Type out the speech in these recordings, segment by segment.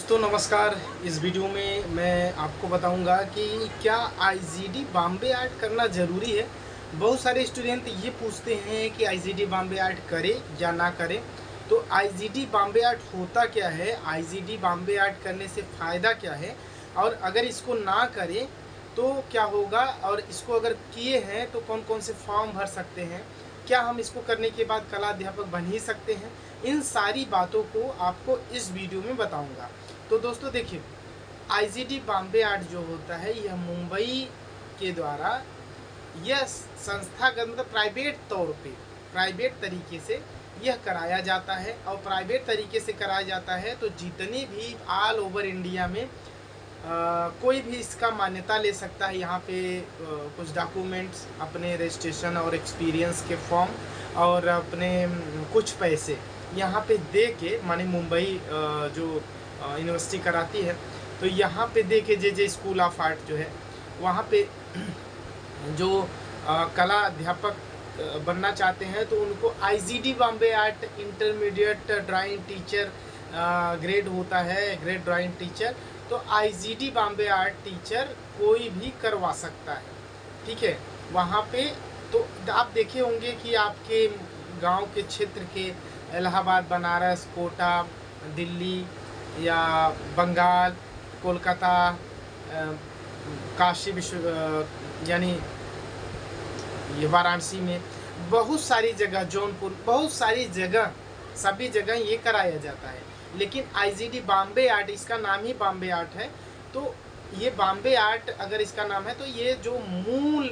दोस्तों नमस्कार। इस वीडियो में मैं आपको बताऊंगा कि क्या आईजीडी बॉम्बे आर्ट करना ज़रूरी है। बहुत सारे स्टूडेंट ये पूछते हैं कि आईजीडी बॉम्बे आर्ट करे या ना करें। तो आईजीडी बॉम्बे आर्ट होता क्या है, आईजीडी बॉम्बे आर्ट करने से फ़ायदा क्या है, और अगर इसको ना करें तो क्या होगा, और इसको अगर किए हैं तो कौन कौन से फॉर्म भर सकते हैं, क्या हम इसको करने के बाद कला अध्यापक बन ही सकते हैं। इन सारी बातों को आपको इस वीडियो में बताऊंगा। तो दोस्तों देखिए, आईजीडी बॉम्बे आर्ट जो होता है यह मुंबई के द्वारा यह संस्थागत मतलब प्राइवेट तौर पे प्राइवेट तरीके से यह कराया जाता है। और प्राइवेट तरीके से कराया जाता है तो जितने भी ऑल ओवर इंडिया में कोई भी इसका मान्यता ले सकता है। यहाँ पे कुछ डॉक्यूमेंट्स, अपने रजिस्ट्रेशन और एक्सपीरियंस के फॉर्म और अपने कुछ पैसे यहाँ पे दे के, माने मुंबई जो यूनिवर्सिटी कराती है तो यहाँ पे दे के जे स्कूल ऑफ आर्ट जो है वहाँ पे जो कला अध्यापक बनना चाहते हैं तो उनको IgD Bombay art intermediate drawing teacher grade होता है, ग्रेड ड्राइंग टीचर। तो आईजीडी बॉम्बे आर्ट टीचर कोई भी करवा सकता है, ठीक है। वहाँ पे तो आप देखे होंगे कि आपके गांव के क्षेत्र के इलाहाबाद, बनारस, कोटा, दिल्ली या बंगाल, कोलकाता, काशी विश्व यानी ये वाराणसी में बहुत सारी जगह, जौनपुर, बहुत सारी जगह, सभी जगह ये कराया जाता है। लेकिन आईजीडी बॉम्बे आर्ट, इसका नाम ही बॉम्बे आर्ट है, तो ये बॉम्बे आर्ट अगर इसका नाम है तो ये जो मूल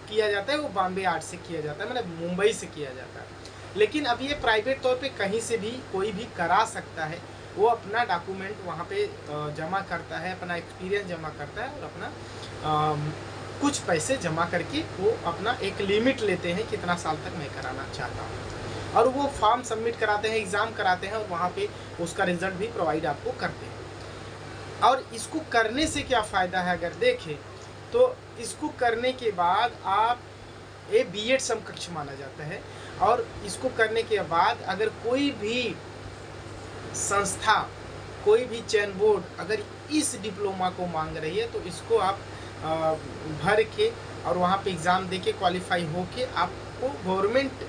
किया जाता है वो बॉम्बे आर्ट से किया जाता है, मतलब मुंबई से किया जाता है। लेकिन अब ये प्राइवेट तौर पे कहीं से भी कोई भी करा सकता है। वो अपना डॉक्यूमेंट वहाँ पे जमा करता है, अपना एक्सपीरियंस जमा करता है और अपना कुछ पैसे जमा करके वो अपना एक लिमिट लेते हैं कितना साल तक मैं कराना चाहता हूँ, और वो फॉर्म सबमिट कराते हैं, एग्ज़ाम कराते हैं और वहाँ पे उसका रिज़ल्ट भी प्रोवाइड आपको करते हैं। और इसको करने से क्या फ़ायदा है अगर देखें तो इसको करने के बाद आप बीएड समकक्ष माना जाता है। और इसको करने के बाद अगर कोई भी संस्था, कोई भी चयन बोर्ड अगर इस डिप्लोमा को मांग रही है तो इसको आप भर के और वहाँ पे एग्ज़ाम दे के क्वालिफाई हो के आपको गवर्नमेंट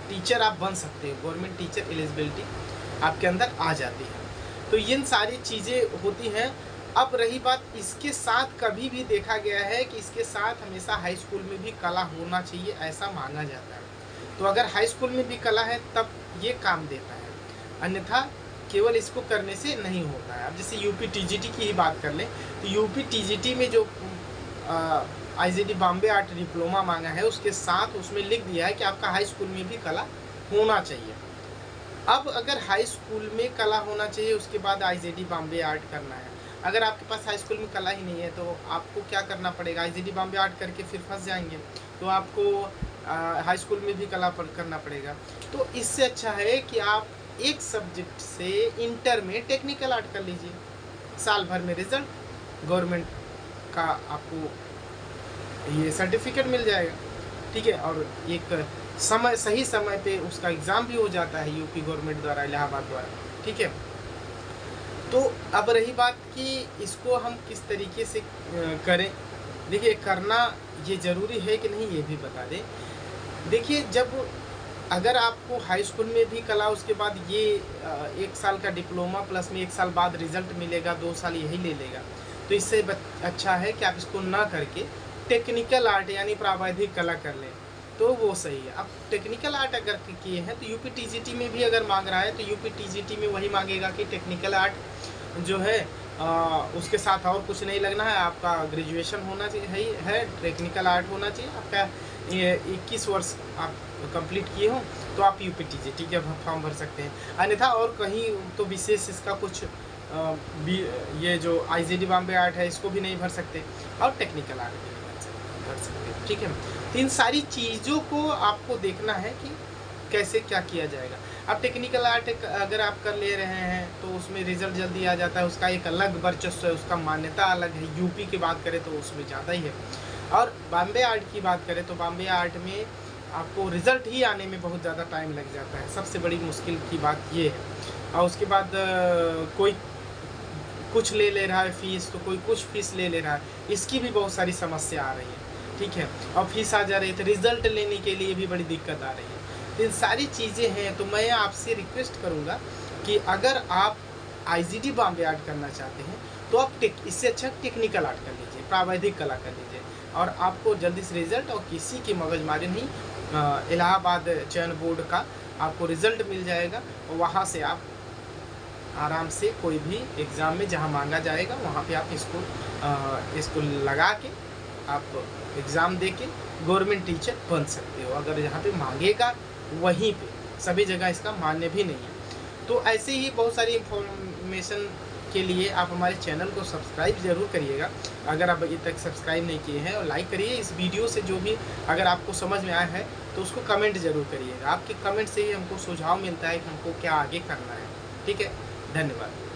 टीचर आप बन सकते हो, गवर्नमेंट टीचर एलिजिबिलिटी आपके अंदर आ जाती है। तो ये सारी चीज़ें होती हैं। अब रही बात, इसके साथ कभी भी देखा गया है कि इसके साथ हमेशा हाई स्कूल में भी कला होना चाहिए, ऐसा माना जाता है। तो अगर हाई स्कूल में भी कला है तब ये काम देता है, अन्यथा केवल इसको करने से नहीं होता है। अब जैसे यूपी टीजीटी की ही बात कर लें तो यूपी टीजीटी में जो आईजीडी बॉम्बे आर्ट डिप्लोमा मांगा है उसके साथ उसमें लिख दिया है कि आपका हाई स्कूल में भी कला होना चाहिए। अब अगर हाई स्कूल में कला होना चाहिए उसके बाद आईजीडी बॉम्बे आर्ट करना है, अगर आपके पास हाई स्कूल में कला ही नहीं है तो आपको क्या करना पड़ेगा, आईजीडी बॉम्बे आर्ट करके फिर फंस जाएंगे। तो आपको हाई स्कूल में भी कला करना पड़ेगा। तो इससे अच्छा है कि आप एक सब्जेक्ट से इंटर में टेक्निकल आर्ट कर लीजिए, साल भर में रिजल्ट गवर्नमेंट का आपको ये सर्टिफिकेट मिल जाएगा, ठीक है। और एक समय, सही समय पे उसका एग्ज़ाम भी हो जाता है यूपी गवर्नमेंट द्वारा, इलाहाबाद द्वारा, ठीक है। तो अब रही बात कि इसको हम किस तरीके से करें। देखिए, करना ये ज़रूरी है कि नहीं ये भी बता दें। देखिए, जब अगर आपको हाई स्कूल में भी कला, उसके बाद ये 1 साल का डिप्लोमा प्लस में 1 साल बाद रिज़ल्ट मिलेगा, 2 साल यही ले लेगा, तो इससे अच्छा है कि आप इसको ना करके टेक्निकल आर्ट यानी प्रावैधिक कला कर लें, तो वो सही है। अब टेक्निकल आर्ट अगर किए हैं तो यूपी टीजीटी में भी अगर मांग रहा है तो यूपी टीजीटी में वही मांगेगा कि टेक्निकल आर्ट जो है उसके साथ और कुछ नहीं लगना है, आपका ग्रेजुएशन होना चाहिए है, टेक्निकल आर्ट होना चाहिए, आपका ये 21 वर्ष आप कंप्लीट किए हो तो आप यूपी टीजीटी का फॉर्म भर सकते हैं। अन्यथा और कहीं तो विशेष इसका कुछ ये जो आईजीडी बॉम्बे आर्ट है इसको भी नहीं भर सकते, और टेक्निकल आर्ट भी नहीं भर सकते, ठीक है। तो इन सारी चीज़ों को आपको देखना है कि कैसे क्या किया जाएगा। अब टेक्निकल आर्ट अगर आप कर ले रहे हैं तो उसमें रिजल्ट जल्दी आ जाता है, उसका एक अलग वर्चस्व है, उसका मान्यता अलग है। यूपी की बात करें तो उसमें ज़्यादा ही है। और बॉम्बे आर्ट की बात करें तो बॉम्बे आर्ट में आपको रिज़ल्ट ही आने में बहुत ज़्यादा टाइम लग जाता है, सबसे बड़ी मुश्किल की बात ये है। और उसके बाद कोई कुछ ले रहा है फीस, तो कोई कुछ फीस ले रहा है, इसकी भी बहुत सारी समस्या आ रही है, ठीक है। और फीस आ जा रही है तो रिज़ल्ट लेने के लिए भी बड़ी दिक्कत आ रही है। तो इन सारी चीज़ें हैं, तो मैं आपसे रिक्वेस्ट करूँगा कि अगर आप IGD बॉम्बे ऐड करना चाहते हैं तो आप इससे अच्छा टेक्निकल आर्ट कर लीजिए, प्रावैधिक कला कर लीजिए, और आपको जल्दी से रिजल्ट, और किसी की मगजमारी नहीं, इलाहाबाद चयन बोर्ड का आपको रिजल्ट मिल जाएगा, और वहाँ से आप आराम से कोई भी एग्ज़ाम में जहाँ मांगा जाएगा वहाँ पे आप इसको लगा के आप एग्ज़ाम दे के गवर्नमेंट टीचर बन सकते हो। अगर जहाँ पे मांगेगा वहीं पे, सभी जगह इसका मान्य भी नहीं है। तो ऐसे ही बहुत सारी इंफॉर्मेशन के लिए आप हमारे चैनल को सब्सक्राइब ज़रूर करिएगा, अगर आप अभी तक सब्सक्राइब नहीं किए हैं, और लाइक करिए। इस वीडियो से जो भी अगर आपको समझ में आया है तो उसको कमेंट ज़रूर करिएगा। आपके कमेंट से ही हमको सुझाव मिलता है कि हमको क्या आगे करना है, ठीक है। धन्यवाद।